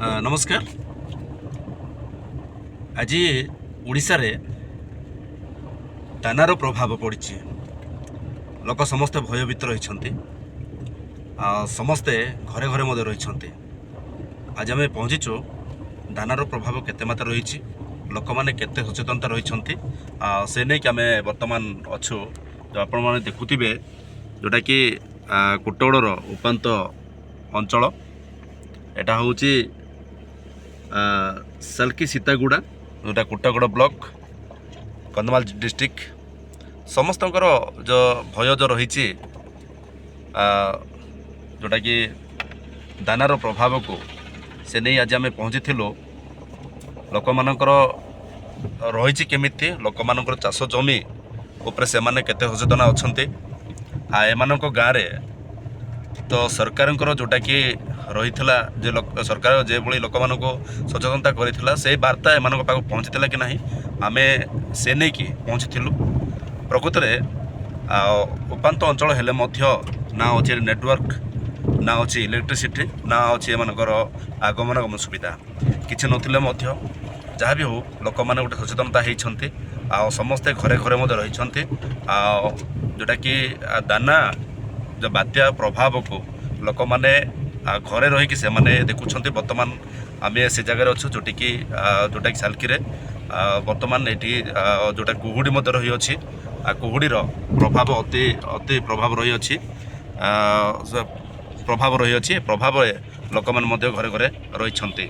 नमस्कार। आज ओडिशा रे दानार प्रभाव पड़ी। लोक समस्ते भयभीत रही, समस्ते घरे घरे मध्य रही। आज आम पहुँचीचु दानार प्रभाव केते मात्रा रही, लोक मैंने केते सचेतनता रही से नहीं कि आम बर्तमान अच्छु। जो आपण मैंने देखुवे जोटा कि कुटगड़र उपात अंचल एटा हूँ साल्की सीतागुड़ा जोटा कुटगड़ ब्लॉक कंधमाल डिस्ट्रिक्ट समस्त जो भय जो रही जोटा कि दानार प्रभाव को से नहीं आज आम पहुँची लोक मानकर रही केमिति लोक मानकर चाष जमी उपरे से माने केते सचेतन अच्छा एमान गाँव तो सरकार जोटा कि रही जे सरकार जो भाई लोक मान सचेतनता करता से वार्ता एम पाक पहुँची कि नहीं आम से नहीं कि पहुँची प्रकृत में उपात अंचल हेले ना अच्छे नेटवर्क ना अच्छी इलेक्ट्रिसिटी ना अच्छी एमनकर आगमन सुविधा किसी नथिले जहाँ भी हो लोक मैंने गोटे सचेतनता होती समस्ते घरे घरे रही जोटा कि दाना जो बात्या प्रभाव को लोक मैंने घरे रहीकि से माने देखुं बर्तमान आम से जगह अच्छु जोटा कि साल्की बर्तमान ये जोटा कुहुड़ी रही अच्छी कुहुड़ीर प्रभाव अति अति प्रभाव रही अच्छी प्रभाव रही अच्छी प्रभाव लोक मैंने घरे घरे रही।